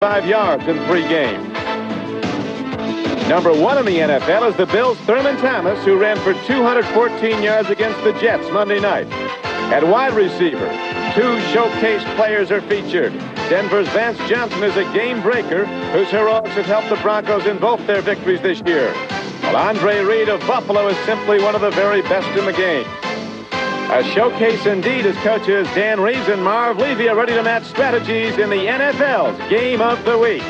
5 yards in 3 games. Number 1 in the NFL is the Bills' Thurman Thomas, who ran for 214 yards against the Jets Monday night. At wide receiver, 2 showcase players are featured. Denver's Vance Johnson is a game breaker whose heroics have helped the Broncos in both their victories this year. While Andre Reed of Buffalo is simply one of the very best in the game. A showcase indeed as coaches Dan Reeves and Marv Levy are ready to match strategies in the NFL's Game of the Week.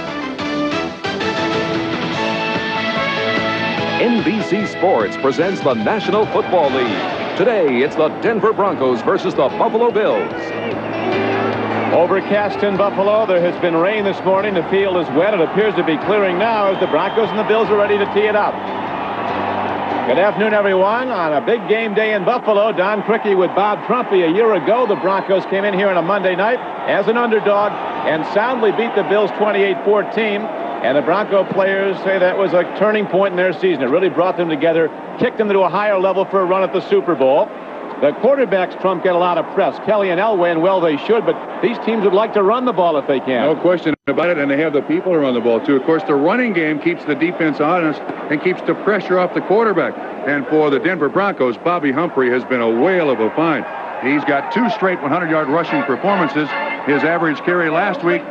NBC Sports presents the National Football League. Today, it's the Denver Broncos versus the Buffalo Bills. Overcast in Buffalo. There has been rain this morning. The field is wet. It appears to be clearing now as the Broncos and the Bills are ready to tee it up. Good afternoon, everyone. On a big game day in Buffalo, Don Criqui with Bob Trumpy. A year ago, the Broncos came in here on a Monday night as an underdog and soundly beat the Bills 28-14. And the Bronco players say that was a turning point in their season. It really brought them together, kicked them to a higher level for a run at the Super Bowl. The quarterbacks, Trump, get a lot of press. Kelly and Elway, and well, they should, but these teams would like to run the ball if they can. No question about it, and they have the people to run the ball, too. Of course, the running game keeps the defense honest and keeps the pressure off the quarterback. And for the Denver Broncos, Bobby Humphrey has been a whale of a find. He's got 2 straight 100-yard rushing performances. His average carry last week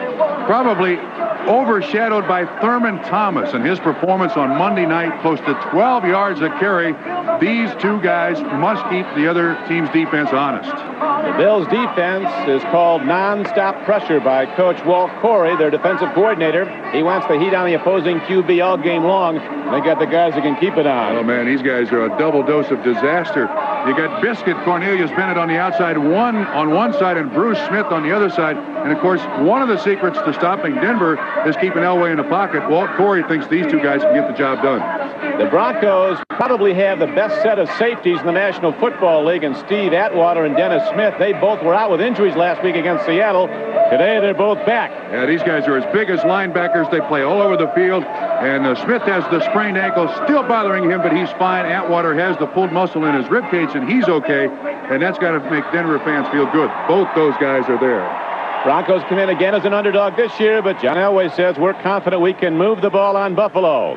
probably overshadowed by Thurman Thomas and his performance on Monday night, close to 12 yards a carry. These 2 guys must keep the other team's defense honest. The Bills' defense is called non-stop pressure by Coach Walt Corey, their defensive coordinator. He wants the heat on the opposing QB all game long. They got the guys that can keep it on. Oh, man, these guys are a double dose of disaster. You got Biscuit, Cornelius Bennett on the outside, one on one side, and Bruce Smith on the other side. And, of course, one of the secrets to stopping Denver is keeping Elway in the pocket. Walt Corey thinks these 2 guys can get the job done. The Broncos probably have the best set of safeties in the National Football League, and Steve Atwater and Dennis Smith, they both were out with injuries last week against Seattle. Today, they're both back. Yeah, these guys are as big as linebackers. They play all over the field, and Smith has the sprained ankle still bothering him, but he's fine. Atwater has the pulled muscle in his ribcage, and he's okay, and that's got to make Denver fans feel good. Both those guys are there. Broncos come in again as an underdog this year, but John Elway says we're confident we can move the ball on Buffalo.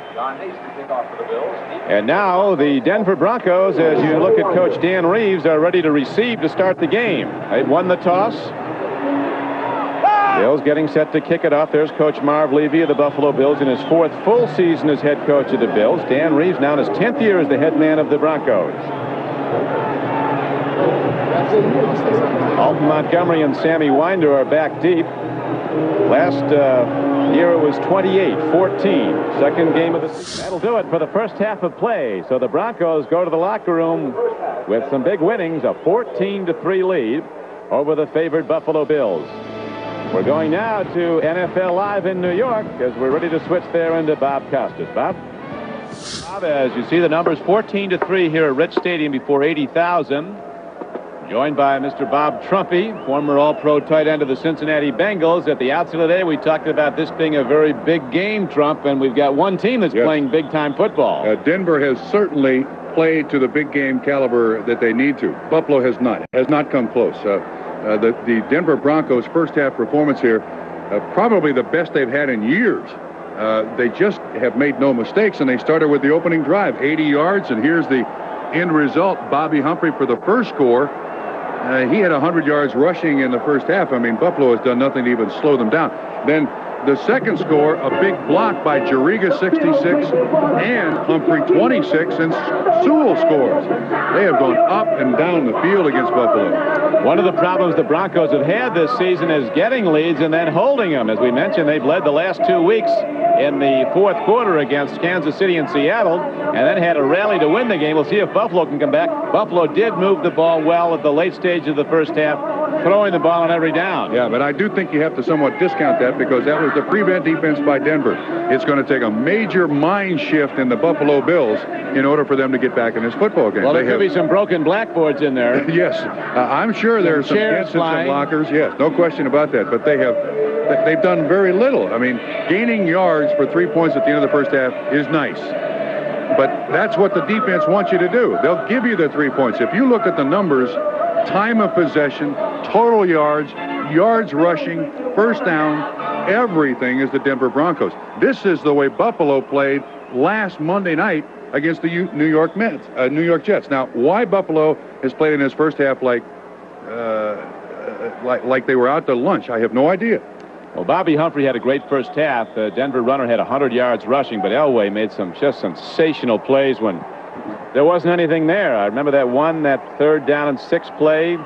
And now the Denver Broncos, as you look at Coach Dan Reeves, are ready to receive to start the game. They've won the toss. Bills getting set to kick it off. There's Coach Marv Levy of the Buffalo Bills in his 4th full season as head coach of the Bills. Dan Reeves now in his 10th year as the head man of the Broncos. Alton Montgomery and Sammy Winder are back deep. Last year it was 28-14. Second game of the season. That'll do it for the first half of play. So the Broncos go to the locker room with some big winnings, a 14-3 lead over the favored Buffalo Bills. We're going now to NFL Live in New York as we're ready to switch there into Bob Costas. Bob? Bob, as you see the numbers, 14-3 here at Rich Stadium before 80,000. Joined by Mr. Bob Trumpy, former All-Pro tight end of the Cincinnati Bengals. At the outset of the day, we talked about this being a very big game, Trump, and we've got one team that's playing big-time football. Denver has certainly played to the big game caliber that they need to. Buffalo has not come close. The Denver Broncos' first-half performance here, probably the best they've had in years. They just have made no mistakes, and they started with the opening drive, 80 yards, and here's the end result. Bobby Humphrey for the first score. He had 100 yards rushing in the first half. I mean, Buffalo has done nothing to even slow them down. Then the second score, a big block by Jariga, 66, and Humphrey, 26, and Sewell scores. They have gone up and down the field against Buffalo. One of the problems the Broncos have had this season is getting leads and then holding them. As we mentioned, they've led the last 2 weeks in the 4th quarter against Kansas City and Seattle, and then had a rally to win the game. We'll see if Buffalo can come back. Buffalo did move the ball well at the late stage of the first half, throwing the ball on every down. Yeah, but I do think you have to somewhat discount that because that was the prevent defense by Denver. It's going to take a major mind shift in the Buffalo Bills in order for them to get back in this football game. Well, there could be some broken blackboards in there. Yes, I'm sure there's some dents and some lockers. Yes, no question about that. But they've done very little. I mean, gaining yards for 3 points at the end of the first half is nice. But that's what the defense wants you to do. They'll give you the 3 points. If you look at the numbers, time of possession, total yards, yards rushing, first down, everything is the Denver Broncos. This is the way Buffalo played last Monday night against the New York Jets. Now, why Buffalo has played in his first half like they were out to lunch, I have no idea. Well, Bobby Humphrey had a great first half. The Denver runner had 100 yards rushing, but Elway made some just sensational plays when there wasn't anything there. I remember that 3rd down and 6 play.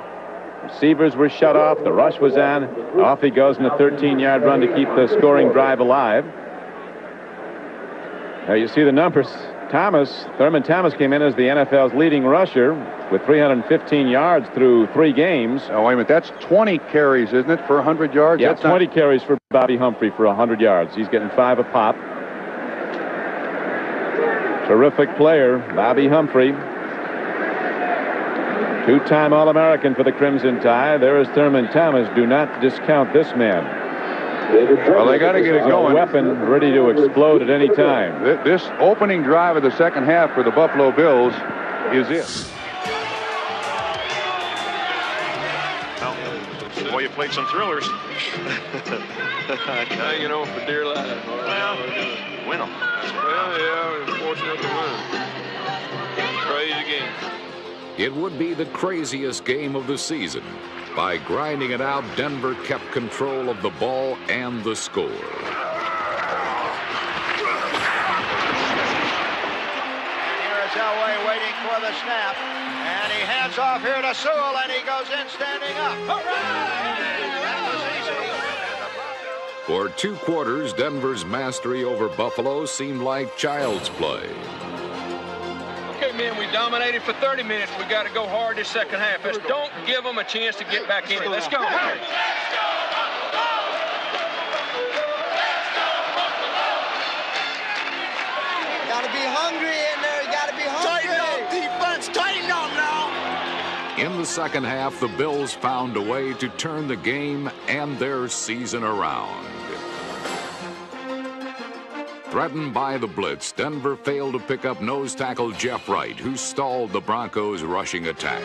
Receivers were shut off. The rush was on. Off he goes in a 13-yard run to keep the scoring drive alive. Now you see the numbers. Thurman Thomas came in as the NFL's leading rusher with 315 yards through 3 games. Oh, wait a minute. That's 20 carries, isn't it, for 100 yards? Yeah, 20 carries for Bobby Humphrey for 100 yards. He's getting 5 a pop. Terrific player, Bobby Humphrey. 2-time All-American for the Crimson Tide. There is Thurman Thomas. Do not discount this man. Well, they got to get it going. A weapon ready to explode at any time. This opening drive of the second half for the Buffalo Bills is it. Boy, you played some thrillers. Now, you know, for dear life. Well, win them. Well, yeah, we're fortunate to win. Crazy game. It would be the craziest game of the season. By grinding it out, Denver kept control of the ball and the score. And here is Elway waiting for the snap. And he hands off here to Sewell, and he goes in standing up. That was easy. For 2 quarters, Denver's mastery over Buffalo seemed like child's play. Okay, man, we dominated for 30 minutes. We got to go hard this second half. Let's don't give them a chance to get back in it. Let's go. Got to be hungry in there. You got to be hungry. Tighten up, defense. Tighten up now. In the second half, the Bills found a way to turn the game and their season around. Threatened by the blitz, Denver failed to pick up nose tackle Jeff Wright, who stalled the Broncos' rushing attack.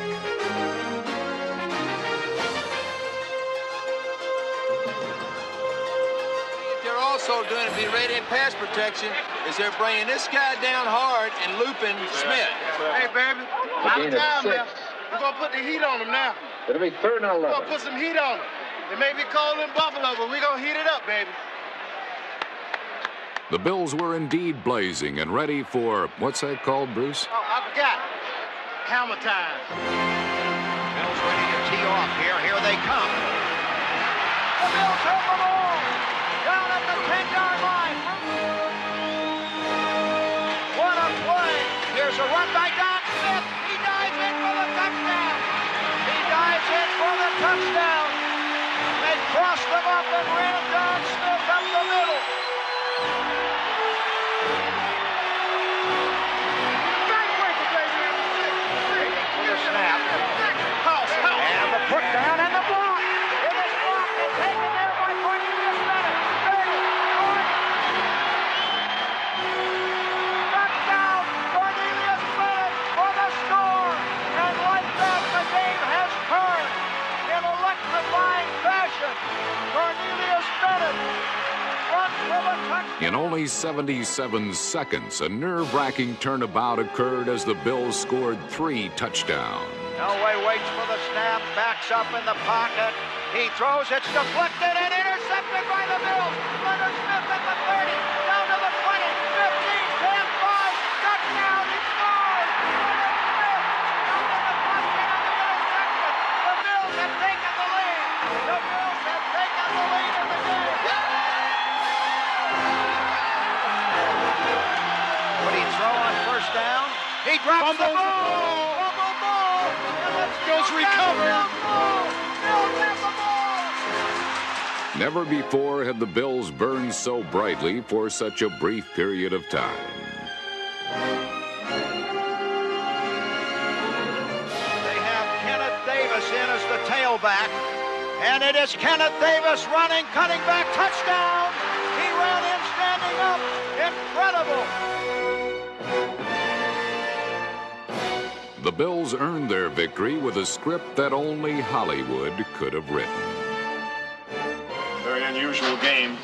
They're also going to be ready in pass protection as they're bringing this guy down hard and looping Smith. Hey, baby, out of time now. We're going to put the heat on them now. It'll be 3rd and 11. We're going to put some heat on them. It may be cold in Buffalo, but we're going to heat it up, baby. The Bills were indeed blazing and ready for, what's that called, Bruce? Oh, I forgot. Hammer time. Bills ready to tee off here. Here they come. The Bills have the ball. Down at the 10-yard line. What a play. Here's a run by Don Smith. He dives in for the touchdown. He dives in for the touchdown. They crossed them up and ran Don Smith up the middle. Snap. And the put down and the block. It is blocked and taken there by Cornelius Bennett. 30, 40. Touchdown, Cornelius Bennett for the score. And like that, the game has turned in electrifying fashion. Cornelius Bennett runs for the touchdown. In only 77 seconds, a nerve-wracking turnabout occurred as the Bills scored 3 touchdowns. Elway waits for the snap, backs up in the pocket. He throws, it's deflected and intercepted by the Bills. Leonard Smith at the 30, down to the 20, 15, 10, 5, touchdown, he scores! Leonard Smith down to the touchdown interception. The Bills have taken the lead. The Bills have taken the lead in the game. Would he throw on first down? He drops the ball! Never before had the Bills burned so brightly for such a brief period of time. They have Kenneth Davis in as the tailback. And it is Kenneth Davis running, cutting back, touchdown! He ran in standing up. Incredible! The Bills earned their victory with a script that only Hollywood could have written. Very unusual. unusual game.